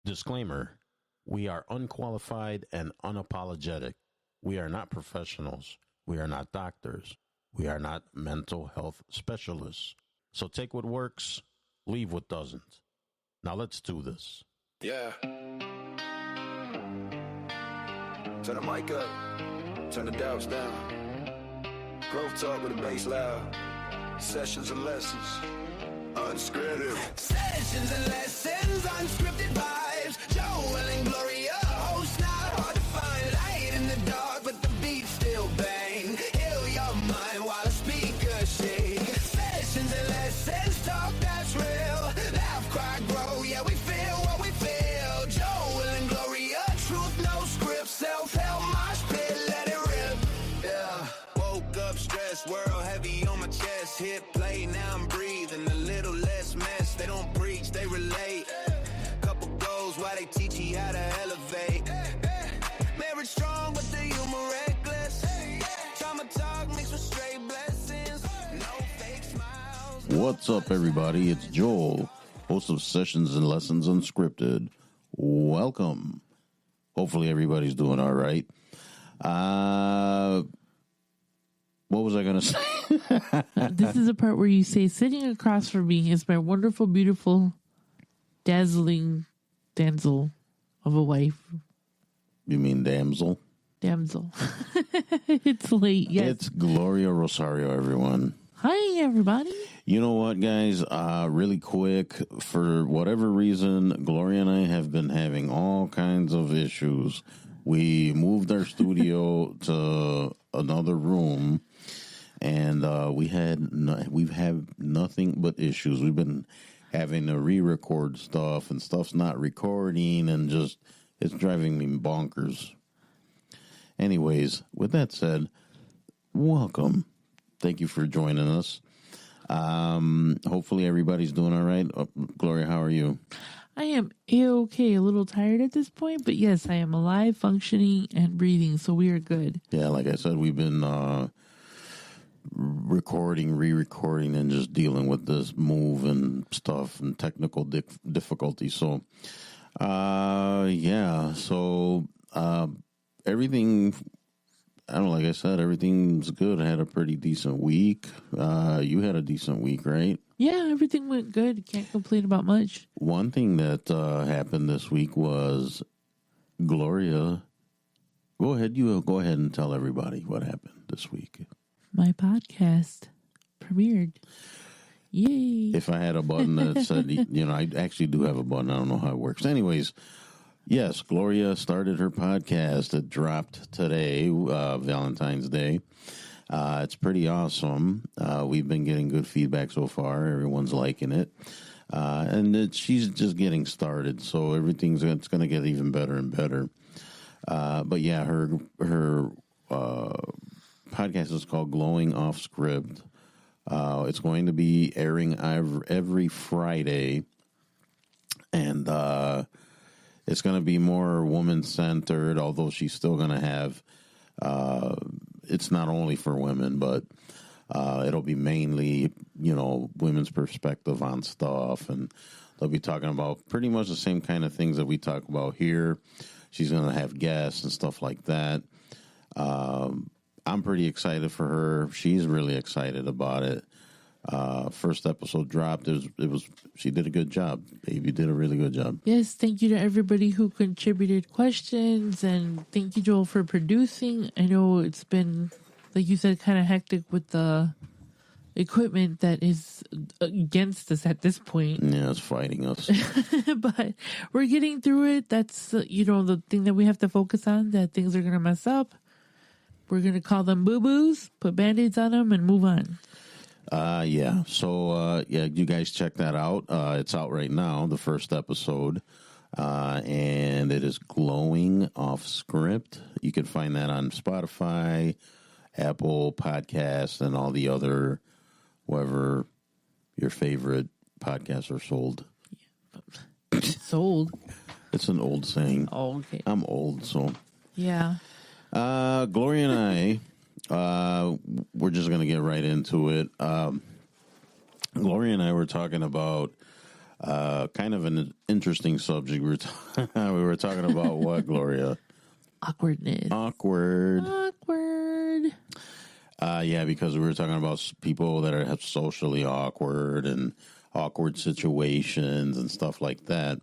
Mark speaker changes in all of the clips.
Speaker 1: Disclaimer: we are unqualified and unapologetic. We are not professionals. We are not doctors. We are not mental health specialists. So take what works, leave what doesn't. Now let's do this.
Speaker 2: Yeah. Turn the mic up. Turn the doubts down. Growth talk with the bass loud. Sessions and lessons. Unscripted.
Speaker 3: Sessions and lessons, unscripted vibes. Joel and Gloria, host not hard to find. Light in the dark, but the beat still bang. Heal your mind while the speakers shake. Sessions and lessons, talk that's real. Laugh, cry, grow, yeah, we feel what we feel. Joel and Gloria, truth, no script. Self-help, mosh pit, let it rip. Yeah. Woke up stressed, world heavy on my chest. Hit play, now I'm breathing a little less mess. They don't preach, they relate. Couple goals while they teach you how to elevate. Marriage strong, but the humor reckless. Trauma talk mixed with straight blessings. No fake smiles.
Speaker 1: What's up, everybody? It's Joel, host of Sessions and Lessons Unscripted. Welcome. Hopefully everybody's doing all right. What was I going to say?
Speaker 4: This is the part where you say, sitting across from me is my wonderful, beautiful, dazzling damsel of a wife.
Speaker 1: You mean damsel?
Speaker 4: Damsel. It's late, yes.
Speaker 1: It's Gloria Rosario, everyone.
Speaker 4: Hi, everybody.
Speaker 1: You know what, guys? Really quick, for whatever reason, Gloria and I have been having all kinds of issues. We moved our studio to another room, and we've had nothing but issues. We've been having to re-record stuff, and stuff's not recording, and just it's driving me bonkers. Anyways, with that said, welcome. Thank you for joining us. Hopefully everybody's doing all right. Gloria, how are you?
Speaker 4: I am A-okay, a little tired at this point, but yes, I am alive, functioning, and breathing, so we are good.
Speaker 1: Yeah, like I said, we've been recording, re-recording, and just dealing with this move and stuff and technical difficulties. So, everything, I don't know, like I said, everything's good. I had a pretty decent week. You had a decent week, right?
Speaker 4: Yeah, everything went good. Can't complain about much.
Speaker 1: One thing that happened this week was Gloria. Go ahead and tell everybody what happened this week.
Speaker 4: My podcast premiered. Yay.
Speaker 1: If I had a button that said, I actually do have a button. I don't know how it works. Anyways, yes, Gloria started her podcast. It dropped today, Valentine's Day. It's pretty awesome. We've been getting good feedback so far. Everyone's liking it. And she's just getting started, so it's going to get even better and better. But yeah, her podcast is called Glowing Off Script. It's going to be airing every Friday, and it's going to be more woman-centered, although she's still going to have, it's not only for women, but it'll be mainly, women's perspective on stuff, and they'll be talking about pretty much the same kind of things that we talk about here. She's going to have guests and stuff like that. I'm pretty excited for her. She's really excited about it. First episode dropped. She did a good job. Baby did a really good job.
Speaker 4: Yes, thank you to everybody who contributed questions, and thank you, Joel, for producing. I know it's been, like you said, kind of hectic with the equipment that is against us at this point.
Speaker 1: Yeah, it's fighting us.
Speaker 4: But we're getting through it. That's, the thing that we have to focus on, that things are going to mess up. We're going to call them boo-boos, put Band-Aids on them, and move on.
Speaker 1: Yeah. So, you guys check that out. It's out right now, the first episode. And it is Glowing Off Script. You can find that on Spotify, Apple Podcasts, and all the other, wherever your favorite podcasts are sold.
Speaker 4: Sold?
Speaker 1: It's an old saying.
Speaker 4: Oh, okay.
Speaker 1: I'm old, so.
Speaker 4: Yeah.
Speaker 1: Gloria and I, we're just going to get right into it. Gloria and I were talking about kind of an interesting subject. We were talking about what, Gloria?
Speaker 4: Awkwardness.
Speaker 1: Awkward.
Speaker 4: Awkward.
Speaker 1: Because we were talking about people that are socially awkward and awkward situations and stuff like that,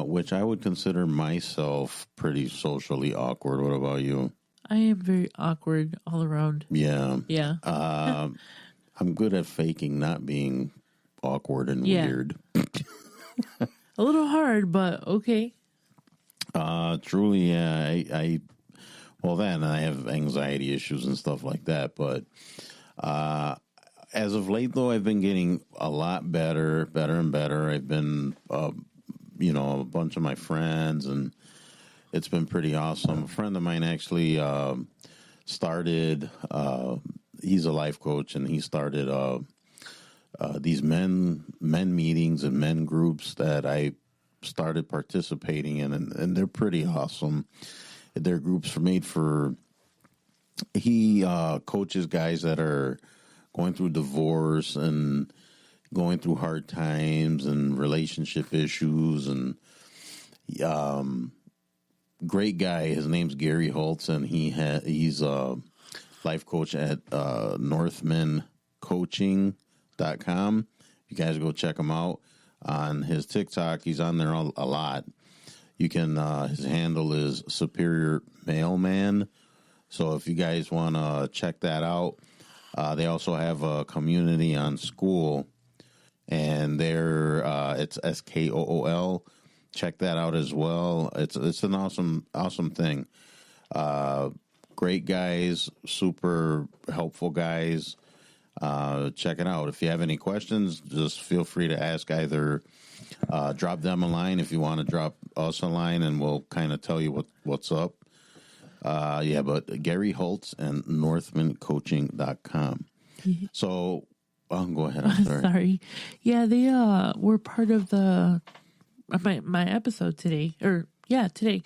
Speaker 1: which I would consider myself pretty socially awkward. What about you?
Speaker 4: I am very awkward all around.
Speaker 1: Yeah.
Speaker 4: Yeah.
Speaker 1: I'm good at faking not being awkward and
Speaker 4: Yeah.
Speaker 1: weird.
Speaker 4: A little hard, but okay.
Speaker 1: Truly, yeah. Then I have anxiety issues and stuff like that. But as of late, though, I've been getting a lot better and better. I've been, a bunch of my friends, and it's been pretty awesome. A friend of mine actually started, he's a life coach, and he started these men meetings and men groups that I started participating in, and they're pretty awesome. They're groups made for, he coaches guys that are going through divorce and going through hard times and relationship issues, and great guy. His name's Gary Holtz, and he's a life coach at northmancoaching.com. You guys go check him out on his TikTok. He's on there a lot. You can, his handle is Superior Mailman. So if you guys want to check that out, they also have a community on School, and it's SKOOL. Check that out as well. It's an awesome thing. Great guys, super helpful guys. Check it out. If you have any questions, just feel free to ask. Either drop them a line if you want to drop us a line, and we'll kind of tell you what's up. But Gary Holtz and northmancoaching.com. So, go ahead. I'm sorry.
Speaker 4: Sorry. Yeah, they were part of the my episode today. Today.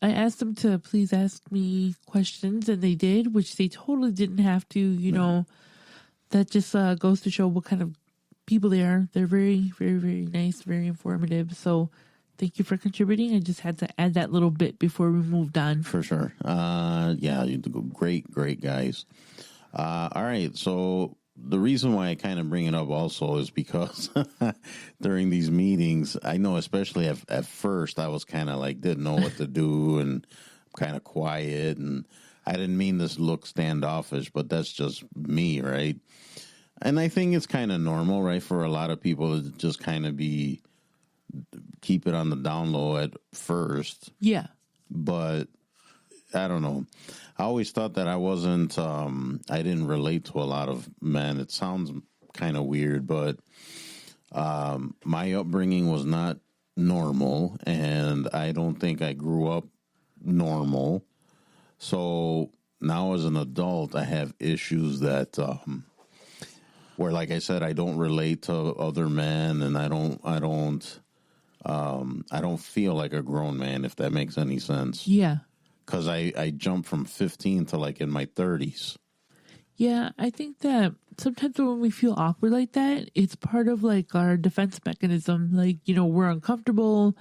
Speaker 4: I asked them to please ask me questions, and they did, which they totally didn't have to. That just goes to show what kind of people they are. They're very, very, very nice, very informative. So thank you for contributing. I just had to add that little bit before we moved on.
Speaker 1: For sure. You great guys. All right. So the reason why I kind of bring it up also is because during these meetings, I know especially at first I was kind of like, didn't know what to do and kind of quiet. And I didn't mean this look standoffish, but that's just me, right? And I think it's kind of normal, right, for a lot of people to just kind of keep it on the down low at first.
Speaker 4: Yeah.
Speaker 1: But I don't know. I always thought that I wasn't, I didn't relate to a lot of men. It sounds kind of weird, but my upbringing was not normal, and I don't think I grew up normal. So now as an adult, I have issues that, where, like I said, I don't relate to other men, and I don't feel like a grown man, if that makes any sense.
Speaker 4: Yeah.
Speaker 1: Because I jumped from 15 to like in my 30s.
Speaker 4: Yeah, I think that sometimes when we feel awkward like that, it's part of like our defense mechanism. Like, we're uncomfortable,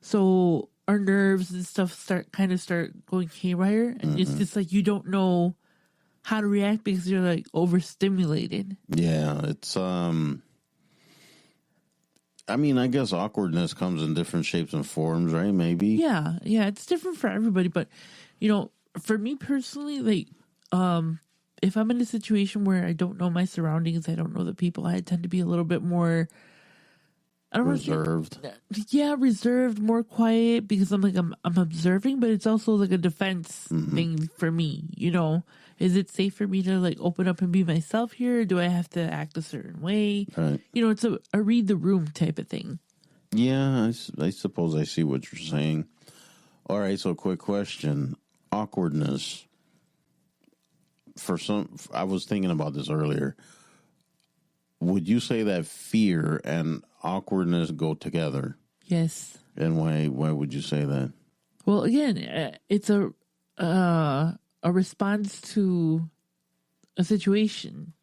Speaker 4: so our nerves and stuff start going haywire, and it's just like you don't know how to react because you're like overstimulated.
Speaker 1: Yeah, it's I guess awkwardness comes in different shapes and forms, right? Maybe.
Speaker 4: Yeah, it's different for everybody, but for me personally, like if I'm in a situation where I don't know my surroundings, I don't know the people, I tend to be a little bit more
Speaker 1: reserved.
Speaker 4: Reserved, more quiet, because I'm observing, but it's also like a defense thing for me. Is it safe for me to like open up and be myself here? Or do I have to act a certain way?
Speaker 1: Right.
Speaker 4: It's a read the room type of thing.
Speaker 1: Yeah, I suppose I see what you're saying. All right, so quick question: awkwardness. I was thinking about this earlier. Would you say that fear and awkwardness go together?
Speaker 4: Yes.
Speaker 1: And why would you say that?
Speaker 4: Well, again, it's a response to a situation.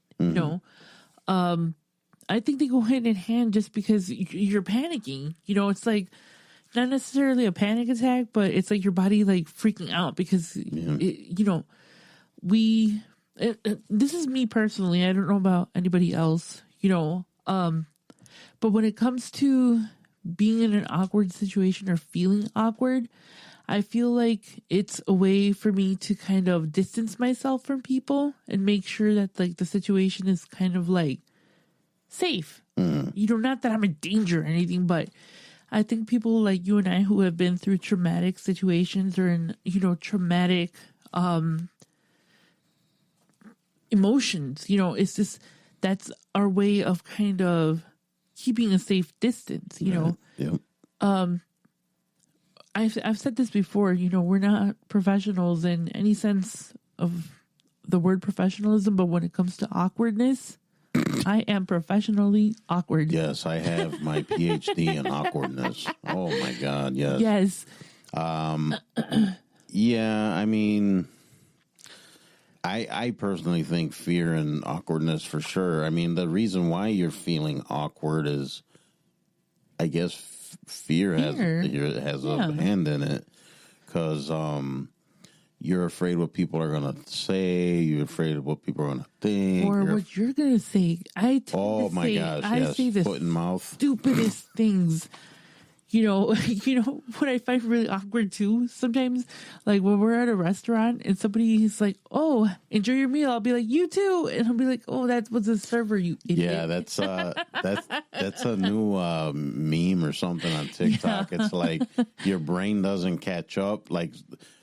Speaker 4: I think they go hand in hand just because you're panicking. You know, it's like not necessarily a panic attack, but it's like your body like freaking out because, you know, this is me personally. I don't know about anybody else, you know. But when it comes to being in an awkward situation or feeling awkward, I feel like it's a way for me to kind of distance myself from people and make sure that like the situation is kind of like safe. You know, not that I'm in danger or anything, but I think people like you and I who have been through traumatic situations or in, you know, traumatic emotions, you know, it's just that's our way of kind of keeping a safe distance, you know.
Speaker 1: Yeah.
Speaker 4: I've said this before, you know, we're not professionals in any sense of the word professionalism, but when it comes to awkwardness, I am professionally awkward.
Speaker 1: Yes, I have my PhD in awkwardness. Oh my God, yes.
Speaker 4: Yes.
Speaker 1: Yeah, I mean, I personally think fear and awkwardness for sure. I mean, the reason why you're feeling awkward is, I guess, fear has a hand in it, because you're afraid what people are gonna say. You're afraid of what people are gonna think,
Speaker 4: or what you're gonna say. I say the
Speaker 1: foot and mouth,
Speaker 4: stupidest things. You know, what I find really awkward too, sometimes, like when we're at a restaurant and somebody's like, "Oh, enjoy your meal," I'll be like, "You too," and I'll be like, "Oh, that was a server, you idiot."
Speaker 1: Yeah, that's a new meme or something on TikTok. Yeah. It's like your brain doesn't catch up. Like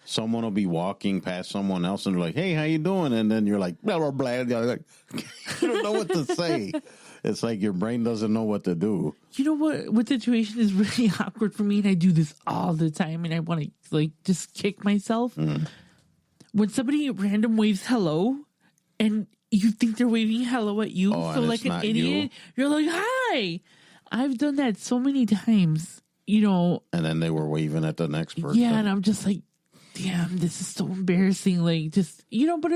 Speaker 1: someone will be walking past someone else and they're like, "Hey, how you doing?" And then you're like, blah blah blah. You're like, you don't know what to say. It's like your brain doesn't know what to do.
Speaker 4: You know what situation is really awkward for me, and I do this all the time, and I want to like just kick myself. When somebody random waves hello, and you think they're waving hello at you, so like an idiot, you're like, "Hi." I've done that so many times, you know.
Speaker 1: And then they were waving at the next person.
Speaker 4: Yeah, and I'm just like, damn, this is so embarrassing. Like, just, you know, but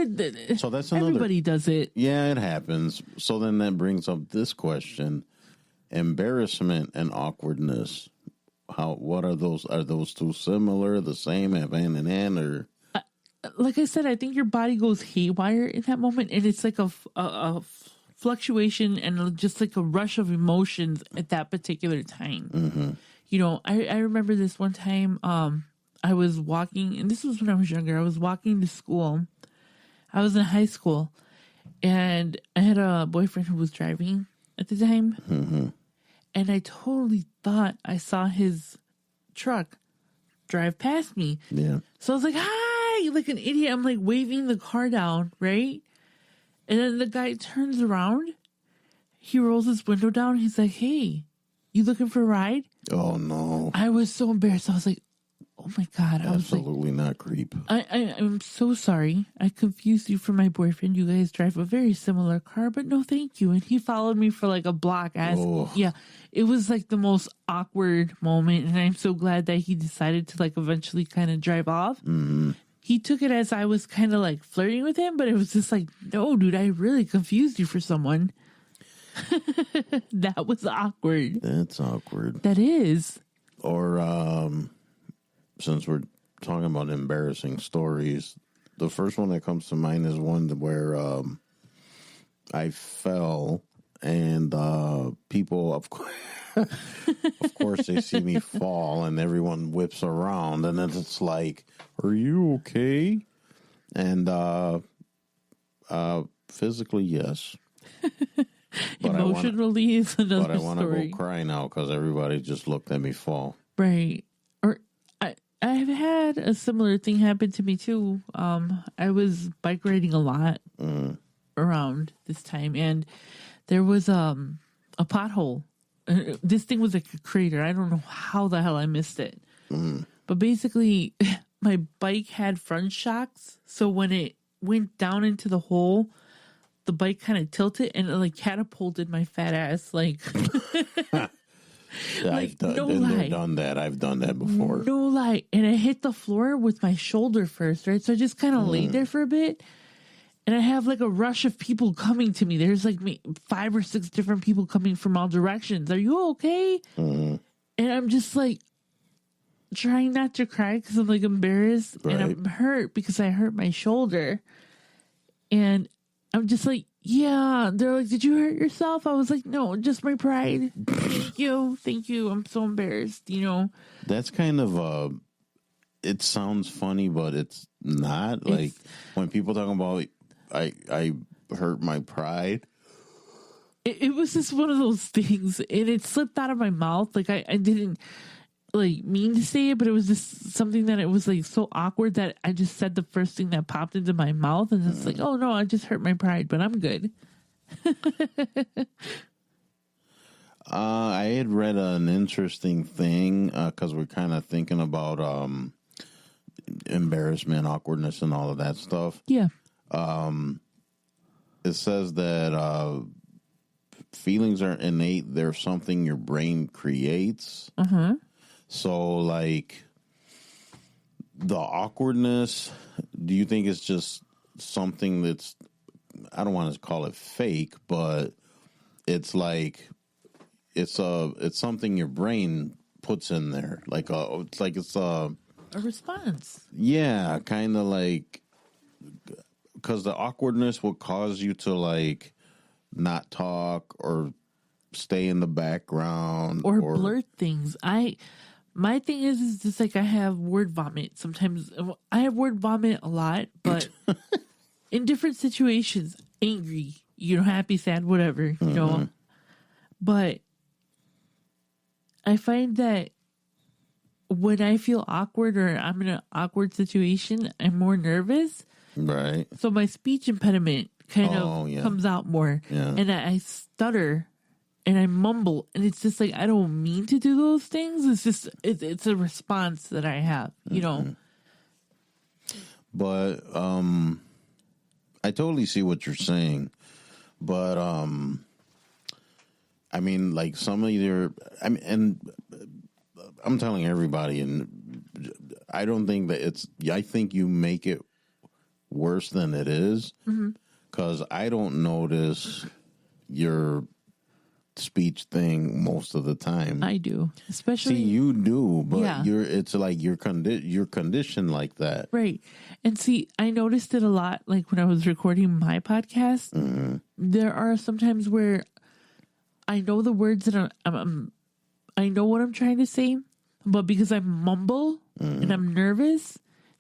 Speaker 1: so that's
Speaker 4: everybody does it.
Speaker 1: Yeah, it happens. So then that brings up this question: embarrassment and awkwardness. What are those? Are those two similar, the same, have hand in hand, or?
Speaker 4: Like I said, I think your body goes haywire in that moment, and it's like a fluctuation and just like a rush of emotions at that particular time. You know, I remember this one time. I was walking, and this was when I was younger. I was walking to school. I was in high school, and I had a boyfriend who was driving at the time. And I totally thought I saw his truck drive past me.
Speaker 1: Yeah.
Speaker 4: So I was like, "Hi," like an idiot. I'm like waving the car down, right? And then the guy turns around. He rolls his window down. He's like, "Hey, you looking for a ride?"
Speaker 1: Oh, no.
Speaker 4: I was so embarrassed. I was like, "Oh my God."
Speaker 1: Absolutely not creep.
Speaker 4: I'm so sorry. I confused you for my boyfriend. You guys drive a very similar car, but no thank you. And he followed me for like a block. Yeah, it was like the most awkward moment. And I'm so glad that he decided to like eventually kind of drive off. He took it as I was kind of like flirting with him, but it was just like, no, dude, I really confused you for someone. That was awkward.
Speaker 1: That's awkward.
Speaker 4: That is.
Speaker 1: Or, since we're talking about embarrassing stories, the first one that comes to mind is one where I fell, and people, of course, they see me fall, and everyone whips around, and then it's like, "Are you okay?" And physically, yes. But
Speaker 4: emotionally is another story.
Speaker 1: But I want to go cry now because everybody just looked at me fall.
Speaker 4: Right. I've had a similar thing happen to me too. I was bike riding a lot around this time, and there was a pothole. This thing was like a crater. I don't know how the hell I missed it. But basically, my bike had front shocks, so when it went down into the hole, the bike kind of tilted and it like catapulted my fat ass like.
Speaker 1: I've done that. I've done that before.
Speaker 4: No lie. And I hit the floor with my shoulder first, right? So I just kind of laid there for a bit. and I have like a rush of people coming to me. There's like 5 or 6 different people coming from all directions. Are you okay?
Speaker 1: Mm-hmm.
Speaker 4: And I'm just like trying not to cry because I'm like embarrassed and I'm hurt because I hurt my shoulder. And I'm just like, yeah. They're like, did you hurt yourself? I was like, no, just my pride. Thank you. Thank you. I'm so embarrassed, you know.
Speaker 1: That's kind of it sounds funny, but it's not. Like when people talk about I hurt my pride.
Speaker 4: It was just one of those things, and it slipped out of my mouth. Like I didn't like mean to say it, but it was just something that it was like so awkward that I just said the first thing that popped into my mouth, and it's like, oh no, I just hurt my pride, but I'm good.
Speaker 1: I had read an interesting thing because we're kind of thinking about embarrassment, awkwardness, and all of that stuff.
Speaker 4: Yeah.
Speaker 1: It says that feelings are innate. They're something your brain creates.
Speaker 4: Uh-huh.
Speaker 1: So, like, the awkwardness, do you think it's just something that's, I don't want to call it fake, but it's like, it's something your brain puts in there. It's a
Speaker 4: response.
Speaker 1: Yeah, kind of like, because the awkwardness will cause you to, like, not talk or stay in the background.
Speaker 4: Or blurt things. My thing is just like I have word vomit. Sometimes I have word vomit a lot, but in different situations, angry, you know, happy, sad, whatever, you know. But I find that when I feel awkward or I'm in an awkward situation, I'm more nervous.
Speaker 1: Right.
Speaker 4: So my speech impediment kind of comes out more.
Speaker 1: Yeah.
Speaker 4: And I stutter and I mumble. And it's just like, I don't mean to do those things. It's just, it's a response that I have, you know.
Speaker 1: But I totally see what you're saying. But I mean, like some of your, I mean, and I'm telling everybody, and I don't think that I think you make it worse than it is, because I don't notice your speech thing most of the time.
Speaker 4: I do, especially.
Speaker 1: See, you do, but
Speaker 4: Yeah.
Speaker 1: it's like you're conditioned like that,
Speaker 4: right? And see, I noticed it a lot. Like when I was recording my podcast, there are some times where I know the words that I know what I'm trying to say, but because I mumble and I'm nervous,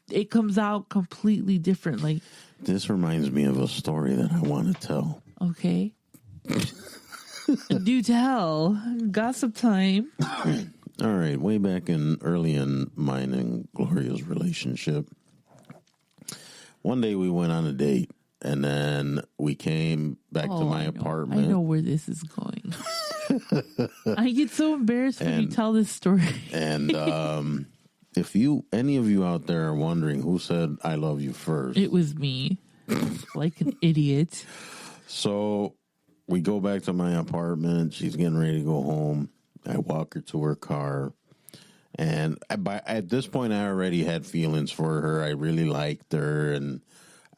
Speaker 4: it comes out completely different. Like,
Speaker 1: this reminds me of a story that I want to tell.
Speaker 4: Okay. Do tell. Gossip time.
Speaker 1: All right. Way back early in mine and Gloria's relationship, one day we went on a date, and then we came back to my apartment.
Speaker 4: I know where this is going. I get so embarrassed when you tell this story.
Speaker 1: And if any of you out there are wondering who said I love you first,
Speaker 4: It was me. Like an idiot.
Speaker 1: So we go back to my apartment. She's getting ready to go home. I walk her to her car. And at this point, I already had feelings for her. I really liked her. And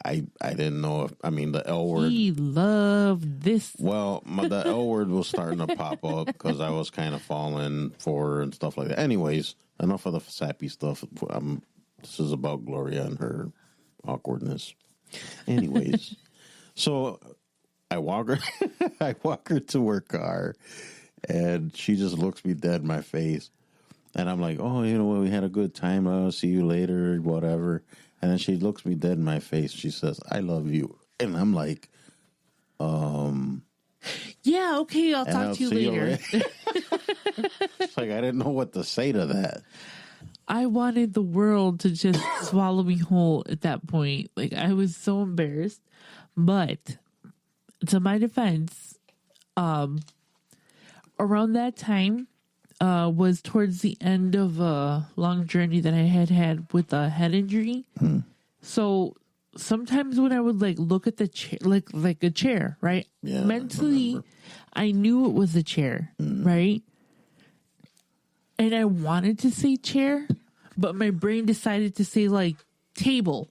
Speaker 1: I didn't know the L word.
Speaker 4: He loved this.
Speaker 1: Well, the L word was starting to pop up because I was kind of falling for her and stuff like that. Anyways, enough of the sappy stuff. This is about Gloria and her awkwardness. Anyways, so I walk her to her car, and she just looks me dead in my face. And I'm like, oh, we had a good time. I'll see you later, whatever. And then she looks me dead in my face. She says, I love you. And I'm like,
Speaker 4: yeah, okay, I'll talk to you later.
Speaker 1: It's like, I didn't know what to say to that.
Speaker 4: I wanted the world to just swallow me whole at that point. Like, I was so embarrassed. But to my defense, around that time was towards the end of a long journey that I had with a head injury. So sometimes when I would like look at the chair, like a chair, right?
Speaker 1: Yeah,
Speaker 4: mentally, I knew it was a chair, right? And I wanted to say chair, but my brain decided to say like table.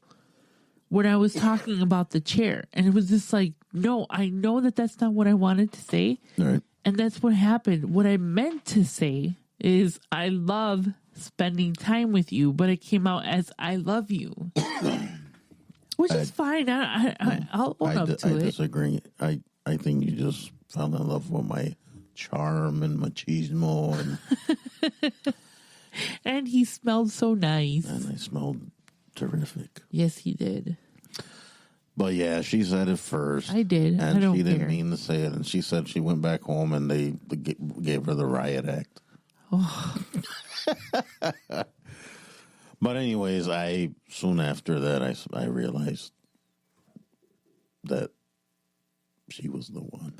Speaker 4: when I was talking about the chair. And it was just like, no, I know that that's not what I wanted to say.
Speaker 1: Right.
Speaker 4: And that's what happened. What I meant to say is I love spending time with you, but it came out as I love you. Which is fine. I'll own up to
Speaker 1: I
Speaker 4: it.
Speaker 1: disagree. I think you just fell in love with my charm and machismo,
Speaker 4: And he smelled so nice.
Speaker 1: and I smelled terrific.
Speaker 4: Yes, he did.
Speaker 1: But yeah, she said it first.
Speaker 4: I did.
Speaker 1: And
Speaker 4: I don't
Speaker 1: she didn't
Speaker 4: care.
Speaker 1: mean to say it. And she said she went back home and they gave her the riot act.
Speaker 4: Oh.
Speaker 1: But anyways, soon after that, I realized that she was the one.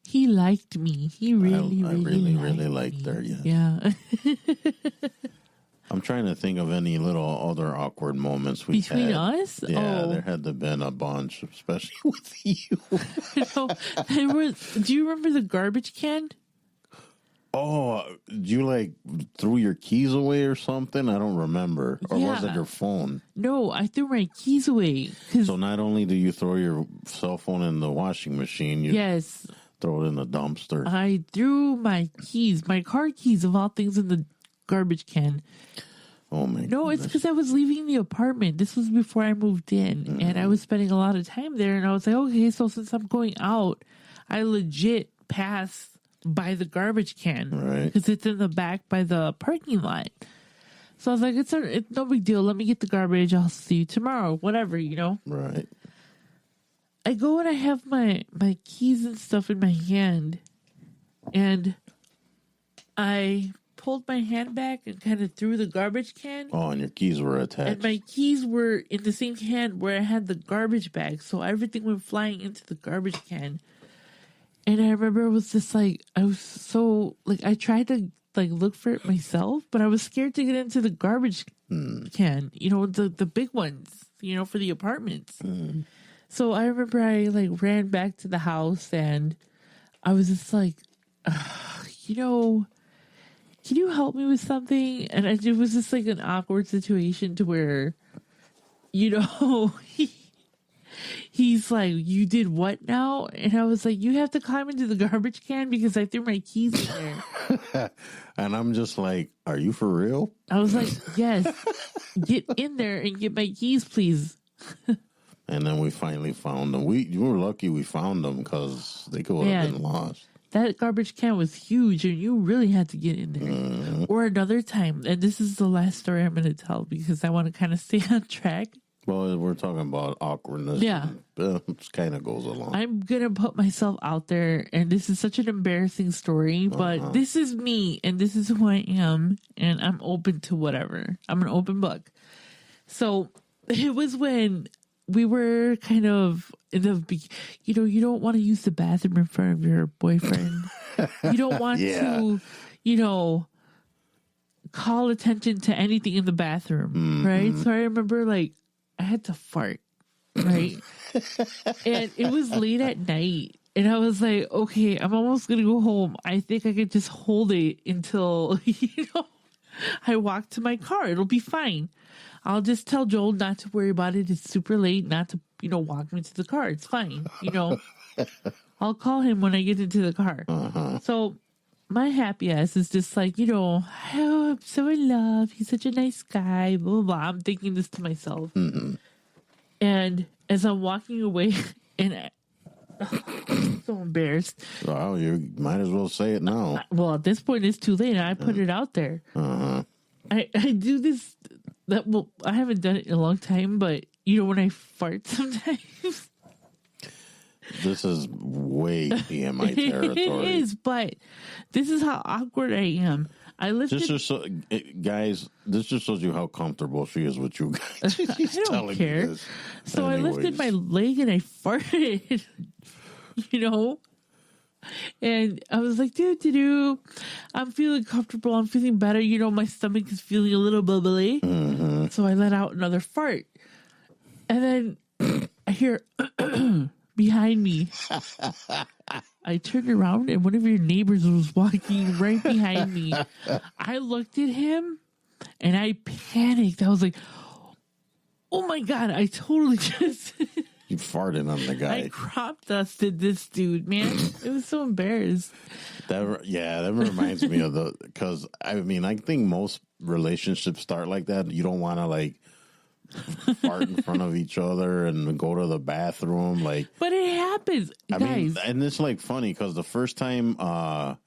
Speaker 4: He liked me. He really,
Speaker 1: I
Speaker 4: really
Speaker 1: really
Speaker 4: liked
Speaker 1: liked her, yes.
Speaker 4: Yeah.
Speaker 1: I'm trying to think of any little other awkward moments we
Speaker 4: Between
Speaker 1: had.
Speaker 4: us?
Speaker 1: Yeah,
Speaker 4: Oh.
Speaker 1: there had to have been a bunch, especially with you.
Speaker 4: No, do you remember the garbage can?
Speaker 1: Oh, you threw your keys away or something? I don't remember. Or was it
Speaker 4: Yeah.
Speaker 1: your phone?
Speaker 4: No, I threw my keys away. 'Cause
Speaker 1: So not only do you throw your cell phone in the washing machine, you
Speaker 4: yes,
Speaker 1: throw it in the dumpster.
Speaker 4: I threw my keys, my car keys of all things, in the garbage can.
Speaker 1: Oh my
Speaker 4: No, it's
Speaker 1: goodness.
Speaker 4: because I was leaving the apartment. This was before I moved in, and I was spending a lot of time there. And I was like, okay, so since I'm going out, I legit pass by the garbage can,
Speaker 1: Right.
Speaker 4: Because it's in the back by the parking lot. So I was like, it's no big deal. Let me get the garbage. I'll see you tomorrow. Whatever,
Speaker 1: Right.
Speaker 4: I go and I have my keys and stuff in my hand, and I pulled my hand back and kind of threw the garbage can.
Speaker 1: Oh, and your keys were
Speaker 4: And
Speaker 1: attached.
Speaker 4: my keys were in the same hand where I had the garbage bag, so everything went flying into the garbage can. And I remember it was just I was so I tried to look for it myself, but I was scared to get into the garbage can, the big ones, for the apartments. So I remember I ran back to the house and I was just can you help me with something? And it was just an awkward situation to where, he's like, you did what now? And I was like, you have to climb into the garbage can because I threw my keys in there.
Speaker 1: And I'm just like, are you for real?
Speaker 4: I was like, yes, get in there and get my keys, please.
Speaker 1: And then we finally found them. You were lucky we found them because they could have been lost.
Speaker 4: That garbage can was huge and you really had to get in there. Or another time, and this is the last story I'm going to tell because I want to kind of stay on track.
Speaker 1: Well, we're talking about awkwardness.
Speaker 4: Yeah.
Speaker 1: It kind of goes along.
Speaker 4: I'm going to put myself out there, and this is such an embarrassing story, but this is me, and this is who I am, and I'm open to whatever. I'm an open book. So it was when we were kind of in the, you don't want to use the bathroom in front of your boyfriend. You don't want to, call attention to anything in the bathroom, right? So I remember I had to fart, right? And it was late at night. And I was like, okay, I'm almost going to go home. I think I could just hold it until, I walk to my car. It'll be fine. I'll just tell Joel not to worry about it. It's super late, not to, walk me to the car. It's fine. I'll call him when I get into the car. So my happy ass is just oh, I'm so in love. He's such a nice guy, blah, blah, blah. I'm thinking this to myself. And as I'm walking away, and I'm so embarrassed.
Speaker 1: Well, you might as well say it now.
Speaker 4: Well, at this point, it's too late. I put it out there. I do this. I haven't done it in a long time, but when I fart sometimes.
Speaker 1: This is way TMI territory.
Speaker 4: It is, but this is how awkward I am. I lifted.
Speaker 1: Guys, this just shows you how comfortable she is with you guys. She's
Speaker 4: I don't
Speaker 1: telling
Speaker 4: care.
Speaker 1: you this.
Speaker 4: So
Speaker 1: Anyways.
Speaker 4: I lifted my leg and I farted, And I was like, do. I'm feeling comfortable. I'm feeling better. My stomach is feeling a little bubbly. So I let out another fart. And then I hear behind me. I turned around and one of your neighbors was walking right behind me. I looked at him and I panicked. I was like, Oh my God, I totally just
Speaker 1: You farted on the
Speaker 4: I
Speaker 1: guy.
Speaker 4: crop dusted this dude, man. It was so embarrassed.
Speaker 1: That reminds me of because I mean, I think most relationships start like that. You don't want to like fart in front of each other and go to the bathroom. Like,
Speaker 4: But it happens,
Speaker 1: I
Speaker 4: guys.
Speaker 1: mean, and it's like funny because the first time, I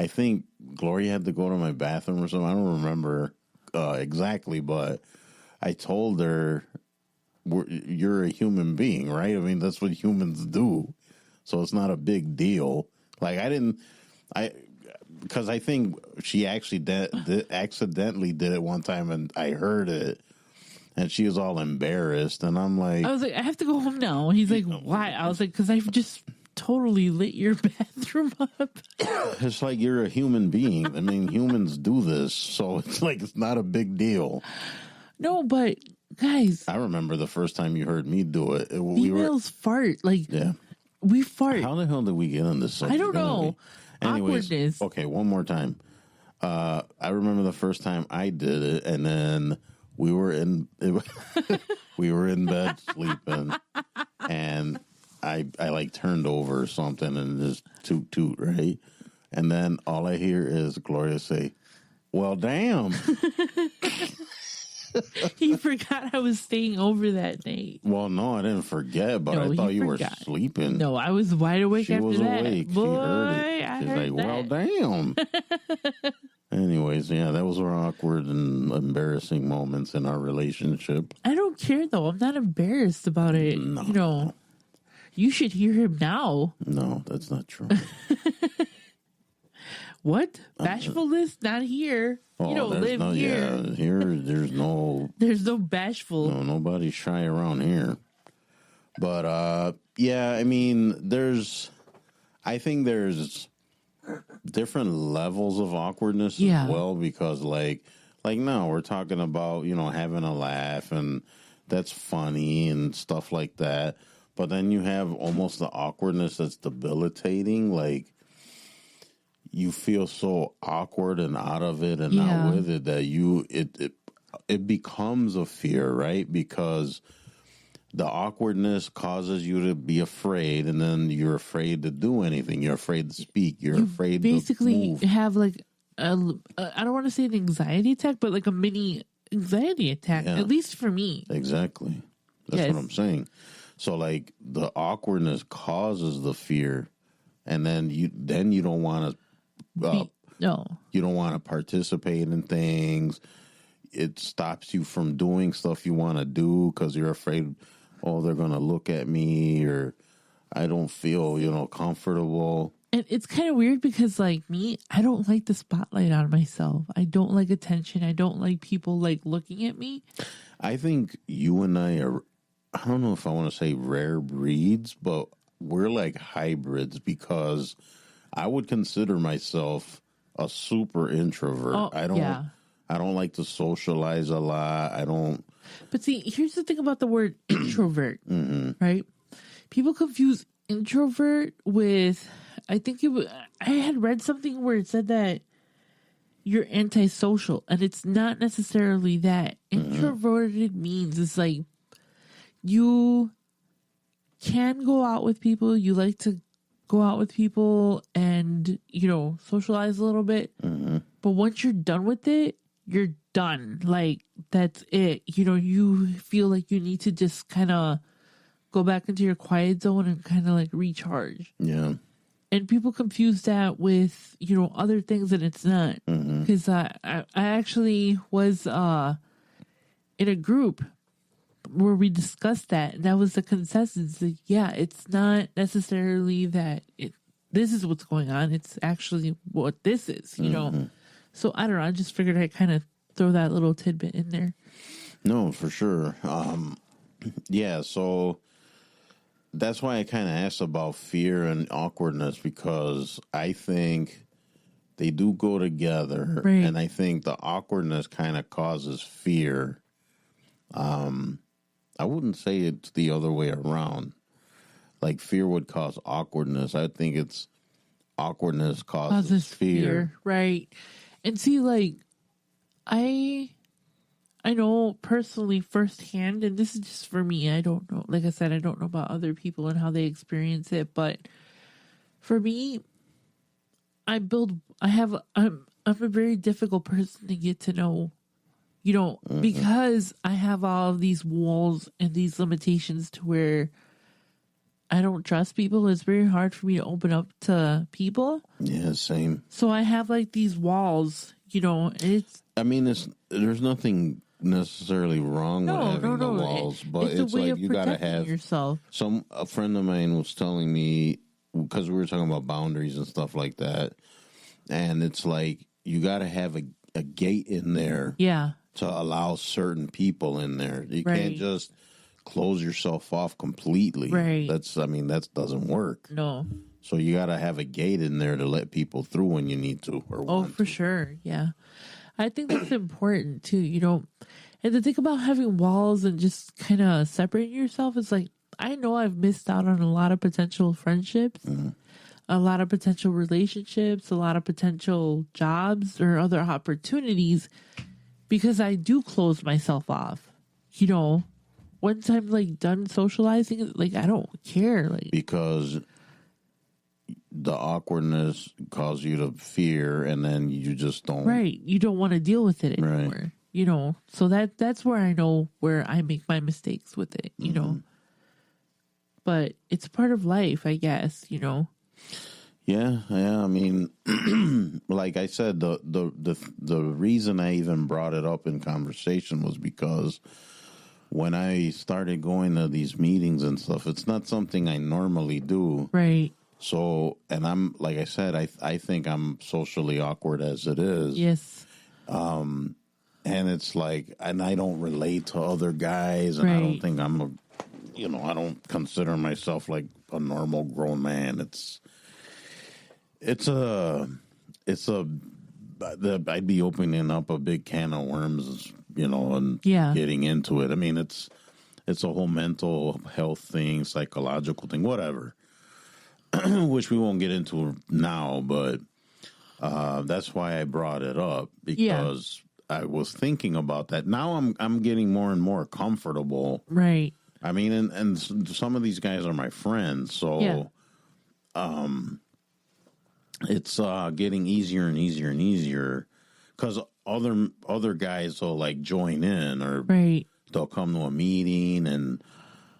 Speaker 1: think Gloria had to go to my bathroom or something. I don't remember exactly, but I told her, "You're a human being, right? I mean, that's what humans do, so it's not a big deal." Like, because I think she actually accidentally did it one time, and I heard it, and she was all embarrassed, and I'm like,
Speaker 4: I was like, I have to go home now. He's like, why? I was like, because I've just totally lit your bathroom up.
Speaker 1: it's like you're a human being. I mean, humans do this, so it's like it's not a big deal.
Speaker 4: No, but guys,
Speaker 1: I remember the first time you heard me do it.
Speaker 4: females fart. Like,
Speaker 1: Yeah.
Speaker 4: we fart.
Speaker 1: How the hell did we get on this subject?
Speaker 4: I don't know.
Speaker 1: Anyways,
Speaker 4: Awkwardness.
Speaker 1: okay, one more time. I remember the first time I did it, and then we were in bed sleeping, and I like turned over or something and just toot, right? And then all I hear is Gloria say, "Well, damn."
Speaker 4: He forgot I was staying over that night.
Speaker 1: Well, no, I didn't forget, but
Speaker 4: No,
Speaker 1: I thought
Speaker 4: he
Speaker 1: you
Speaker 4: forgot.
Speaker 1: were sleeping.
Speaker 4: No, I was wide awake
Speaker 1: She
Speaker 4: after
Speaker 1: was
Speaker 4: that.
Speaker 1: awake.
Speaker 4: Boy,
Speaker 1: She heard it.
Speaker 4: I
Speaker 1: She's
Speaker 4: heard
Speaker 1: like, "Well,
Speaker 4: that.
Speaker 1: damn." Anyways, yeah, that was our awkward and embarrassing moments in our relationship.
Speaker 4: I don't care though. I'm not embarrassed about it.
Speaker 1: No.
Speaker 4: You know, you should hear him now.
Speaker 1: No, that's not true.
Speaker 4: What? Bashfulness? Not here. You don't
Speaker 1: there's
Speaker 4: live
Speaker 1: no,
Speaker 4: here.
Speaker 1: Yeah, here, there's no,
Speaker 4: There's no bashful.
Speaker 1: nobody's shy around here. But, yeah, I mean, I think there's different levels of awkwardness
Speaker 4: Yeah.
Speaker 1: as well, because like now we're talking about, having a laugh, and that's funny and stuff like that. But then you have almost the awkwardness that's debilitating. Like, you feel so awkward and out of it and
Speaker 4: Yeah.
Speaker 1: not with it that it becomes a fear, right? Because the awkwardness causes you to be afraid, and then you're afraid to do anything. You're afraid to speak. You're afraid
Speaker 4: Basically,
Speaker 1: to move.
Speaker 4: have like I don't want to say an anxiety attack, but like a mini anxiety attack.
Speaker 1: Yeah.
Speaker 4: At least for me.
Speaker 1: Exactly. That's
Speaker 4: Yes.
Speaker 1: what I'm saying. So like the awkwardness causes the fear, and then you don't want to.
Speaker 4: No.
Speaker 1: You don't want to participate in things. It stops you from doing stuff you want to do because you're afraid, oh, they're going to look at me, or I don't feel, comfortable.
Speaker 4: And it's kind of weird because, like me, I don't like the spotlight on myself. I don't like attention. I don't like people like looking at me.
Speaker 1: I think you and I don't know if I want to say rare breeds, but we're like hybrids, because I would consider myself a super introvert.
Speaker 4: Oh,
Speaker 1: I don't
Speaker 4: yeah.
Speaker 1: I don't like to socialize a lot. I don't.
Speaker 4: But see, here's the thing about the word introvert, right? People confuse introvert with, I think I had read something where it said that you're antisocial, and it's not necessarily that. Introverted means it's like you can go out with people, you like to go out with people and, socialize a little bit. But once you're done with it, you're done. Like, that's it. You feel like you need to just kind of go back into your quiet zone and kind of like recharge.
Speaker 1: Yeah.
Speaker 4: And people confuse that with, other things, and it's not. Because I actually was in a group where we discussed that, and that was the consensus. That, yeah, it's not necessarily that this is what's going on. It's actually what this is, So I don't know. I just figured I'd kind of throw that little tidbit in there.
Speaker 1: No, for sure. Yeah, so that's why I kind of asked about fear and awkwardness, because I think they do go together.
Speaker 4: Right.
Speaker 1: And I think the awkwardness kind of causes fear. I wouldn't say it's the other way around. Like fear would cause awkwardness. I think it's awkwardness causes fear.
Speaker 4: Right. And see, like, I I know personally firsthand, and this is just for me. I don't know. Like I said, I don't know about other people and how they experience it, but for me, I'm a very difficult person to get to know, because I have all of these walls and these limitations to where I don't trust people. It's very hard for me to open up to people.
Speaker 1: Yeah, same.
Speaker 4: So I have like these walls,
Speaker 1: There's nothing necessarily wrong with having the walls, but it's
Speaker 4: a way
Speaker 1: like
Speaker 4: of
Speaker 1: you got to
Speaker 4: protecting
Speaker 1: have
Speaker 4: yourself.
Speaker 1: A friend of mine was telling me, because we were talking about boundaries and stuff like that, and it's like you got to have a gate in there, to allow certain people in there. You can't just close yourself off completely.
Speaker 4: Right.
Speaker 1: That doesn't work.
Speaker 4: No.
Speaker 1: So you got to have a gate in there to let people through when you need to or want
Speaker 4: for
Speaker 1: to.
Speaker 4: sure. Yeah. I think that's important too, And the thing about having walls and just kind of separating yourself is like, I know I've missed out on a lot of potential friendships, a lot of potential relationships, a lot of potential jobs or other opportunities because I do close myself off. Once I'm like done socializing, like I don't care. Like, because
Speaker 1: the awkwardness causes you to fear, and then you just don't.
Speaker 4: Right. You don't want to deal with it anymore. Right. So that's where I know where I make my mistakes with it, But it's part of life, I guess,
Speaker 1: Yeah. Like I said, the reason I even brought it up in conversation was because when I started going to these meetings and stuff, it's not something I normally do.
Speaker 4: Right.
Speaker 1: So, and I'm, like I said, I think I'm socially awkward as it is.
Speaker 4: Yes.
Speaker 1: And it's like, and I don't relate to other guys, and I don't think I'm I don't consider myself like a normal grown man. I'd be opening up a big can of worms, and getting into it. It's a whole mental health thing, psychological thing, whatever, which we won't get into now, but that's why I brought it up, because I was thinking about that. Now I'm getting more and more comfortable.
Speaker 4: Right.
Speaker 1: And some of these guys are my friends, so it's getting easier and easier and easier, because other guys will like join in, or they'll come to a meeting, and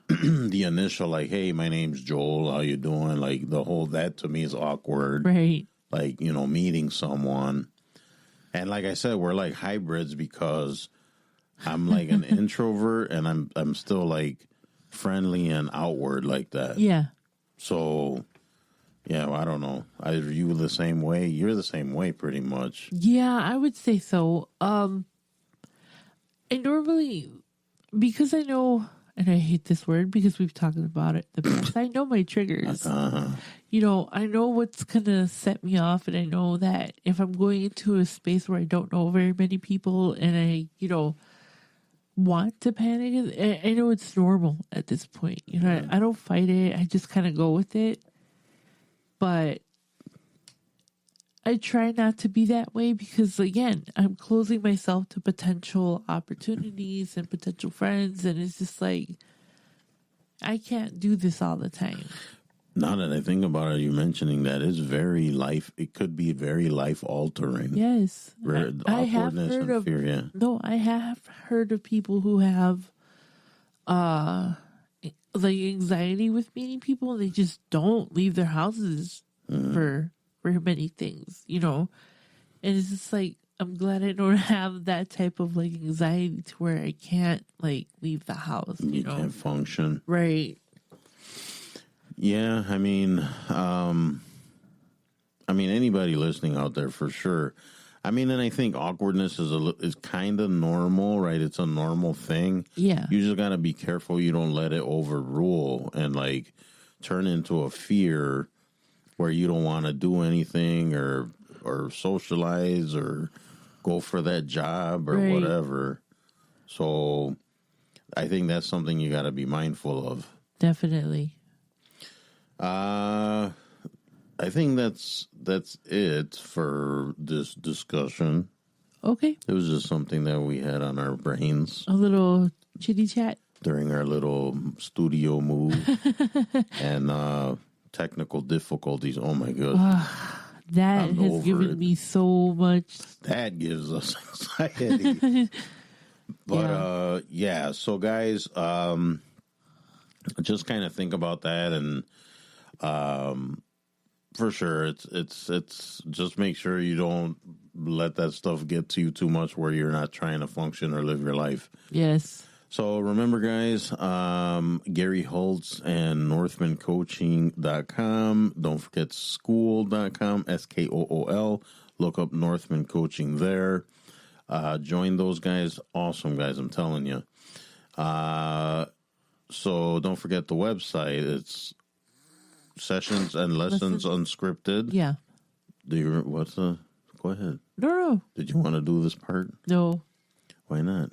Speaker 1: the initial like, "Hey, my name's Joel. How you doing?" Like that to me is awkward.
Speaker 4: Right.
Speaker 1: Like, meeting someone, and like I said, we're like hybrids because I'm like an introvert, and I'm still like friendly and outward like that.
Speaker 4: Yeah.
Speaker 1: So, yeah, I don't know. Are you the same way? You're the same way, pretty much.
Speaker 4: Yeah, I would say so. I normally, because I know, and I hate this word because we've talked about it the past, I know my triggers. I know what's going to set me off, and I know that if I'm going into a space where I don't know very many people and I, want to panic, I know it's normal at this point. I don't fight it. I just kind of go with it. But I try not to be that way because, again, I'm closing myself to potential opportunities and potential friends. And it's just like, I can't do this all the time.
Speaker 1: Now that I think about it, you mentioning that is it could be very life altering.
Speaker 4: Yes.
Speaker 1: I have heard of fear, yeah.
Speaker 4: No, I have heard of people who have like anxiety with meeting people, and they just don't leave their houses for many things, And it's just like, I'm glad I don't have that type of like anxiety to where I can't like leave the house. You
Speaker 1: can't function.
Speaker 4: Right.
Speaker 1: Yeah, anybody listening out there for sure. And I think awkwardness is kind of normal, right? It's a normal thing.
Speaker 4: Yeah.
Speaker 1: You just got to be careful you don't let it overrule and like turn into a fear where you don't want to do anything or socialize or go for that job or whatever. So I think that's something you got to be mindful of.
Speaker 4: Definitely.
Speaker 1: I think that's it for this discussion.
Speaker 4: Okay.
Speaker 1: It was just something that we had on our brains
Speaker 4: A little chitty chat.
Speaker 1: during our little studio move and technical difficulties. Oh my god.
Speaker 4: That
Speaker 1: I'm
Speaker 4: has
Speaker 1: over
Speaker 4: given
Speaker 1: it.
Speaker 4: me so much.
Speaker 1: That gives us anxiety. But
Speaker 4: Yeah.
Speaker 1: so guys, just kind of think about that, and for sure it's just make sure you don't let that stuff get to you too much where you're not trying to function or live your life.
Speaker 4: Yes.
Speaker 1: So remember, guys, Gary Holtz and NorthmanCoaching.com. Don't forget school.com, SKOOL. Look up Northman Coaching there. Join those guys. Awesome guys, I'm telling you. So don't forget the website. It's Sessions and Lessons Unscripted.
Speaker 4: Yeah.
Speaker 1: Go ahead.
Speaker 4: No.
Speaker 1: Did you want to do this part?
Speaker 4: No.
Speaker 1: Why not?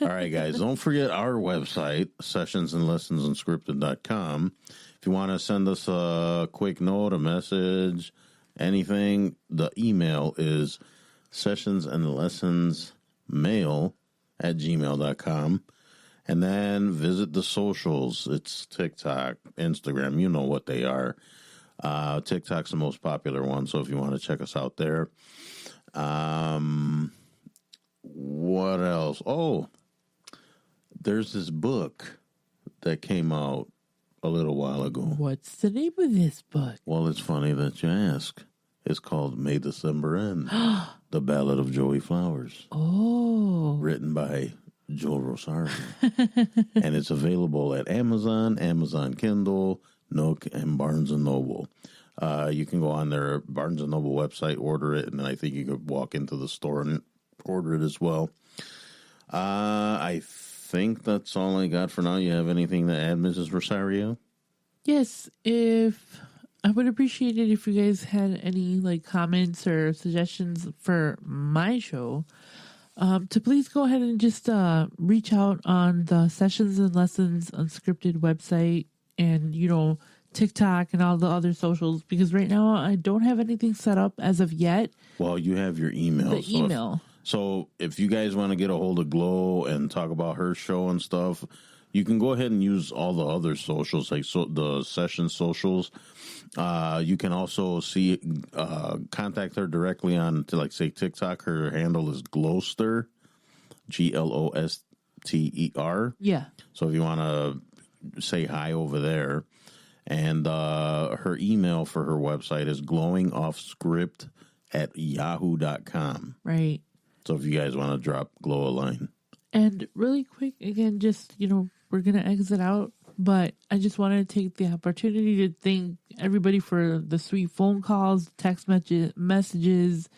Speaker 1: All right, guys. Don't forget our website, sessionsandlessonsunscripted.com. If you want to send us a quick note, a message, anything, the email is sessionsandlessonsmail@gmail.com. And then visit the socials. It's TikTok, Instagram. You know what they are. TikTok's the most popular one, so if you want to check us out there. What else? Oh, there's this book that came out a little while ago.
Speaker 4: What's the name of this book?
Speaker 1: Well, it's funny that you ask. It's called May December End, The Ballad of Joey Flowers.
Speaker 4: Oh.
Speaker 1: Written by Joe Rosario. And it's available at Amazon, Amazon Kindle, Nook, and Barnes & Noble. You can go on their Barnes & Noble website, order it, and then I think you could walk into the store and order it as well. I think that's all I got for now. You have anything to add, Mrs. Rosario?
Speaker 4: Yes, if I would appreciate it if you guys had any comments or suggestions for my show, to please go ahead and just reach out on the Sessions and Lessons Unscripted website and TikTok and all the other socials, because right now I don't have anything set up as of yet.
Speaker 1: Well, you have your email.
Speaker 4: The email.
Speaker 1: So if you guys want to get a hold of Glo and talk about her show and stuff, you can go ahead and use all the other socials, like the session socials. You can also contact her directly on, say, TikTok. Her handle is Gloster, Gloster.
Speaker 4: Yeah.
Speaker 1: So if you want to say hi over there. And her email for her website is glowingoffscript@yahoo.com.
Speaker 4: Right.
Speaker 1: So if you guys want to drop Glo a line.
Speaker 4: And really quick, again, just, we're going to exit out, but I just wanted to take the opportunity to thank everybody for the sweet phone calls, text messages,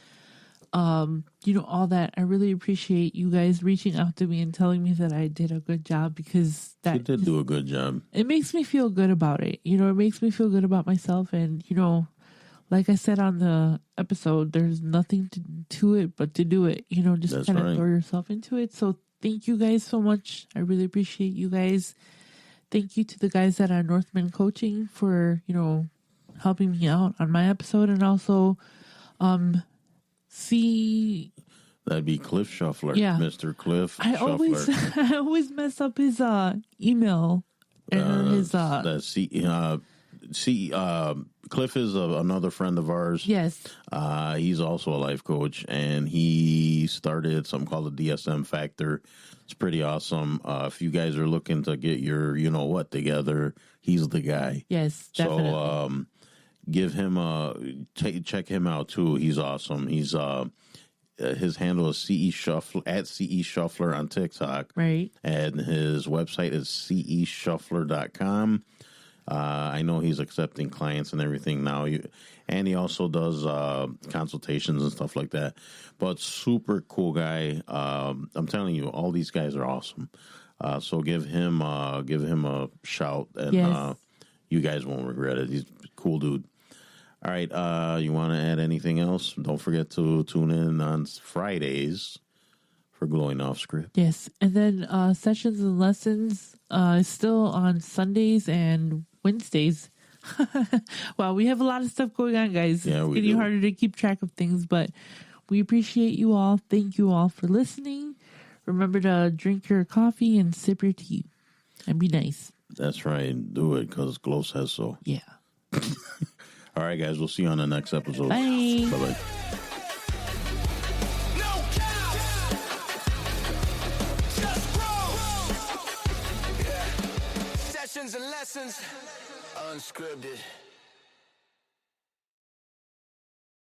Speaker 4: all that. I really appreciate you guys reaching out to me and telling me that I did a good job, because
Speaker 1: You did do a good job.
Speaker 4: it makes me feel good about it. It makes me feel good about myself. And, like I said on the episode, there's nothing to it but to do it. Just
Speaker 1: That's
Speaker 4: kind of
Speaker 1: right.
Speaker 4: throw yourself into it. So thank you guys so much. I really appreciate you guys. Thank you to the guys at Northman Coaching for, helping me out on my episode. And also,
Speaker 1: That'd be Cliff Shuffler.
Speaker 4: Yeah.
Speaker 1: Mr. Cliff
Speaker 4: I
Speaker 1: Shuffler.
Speaker 4: always mess up his email and his
Speaker 1: Cliff is another friend of ours.
Speaker 4: yes.
Speaker 1: He's also a life coach, and he started something called the DSM Factor. It's pretty awesome. If you guys are looking to get your together, he's the guy.
Speaker 4: Yes, definitely.
Speaker 1: So give him check him out too. He's awesome. He's his handle is CE Shuffler @CE Shuffler on TikTok.
Speaker 4: Right.
Speaker 1: And his website is ceshuffler.com. I know he's accepting clients and everything now. And he also does consultations and stuff like that. But super cool guy. I'm telling you, all these guys are awesome. So give him a shout, and
Speaker 4: Yes.
Speaker 1: you guys won't regret it. He's a cool dude. All right, you want to add anything else? Don't forget to tune in on Fridays for Glowing Off Script.
Speaker 4: Yes. And then Sessions and Lessons is still on Sundays and Wednesdays. Wow, we have a lot of stuff going on, guys.
Speaker 1: Yeah,
Speaker 4: It's
Speaker 1: we
Speaker 4: getting
Speaker 1: do.
Speaker 4: harder to keep track of things, but We appreciate you all. Thank you all for listening. Remember to drink your coffee and sip your tea. And be nice.
Speaker 1: That's right. Do it because Glo says so.
Speaker 4: Yeah.
Speaker 1: All right, guys. We'll see you on the next episode.
Speaker 4: Bye.
Speaker 1: Bye-bye.
Speaker 3: No cap. Just grow. Yeah. Sessions and lessons. Unscripted.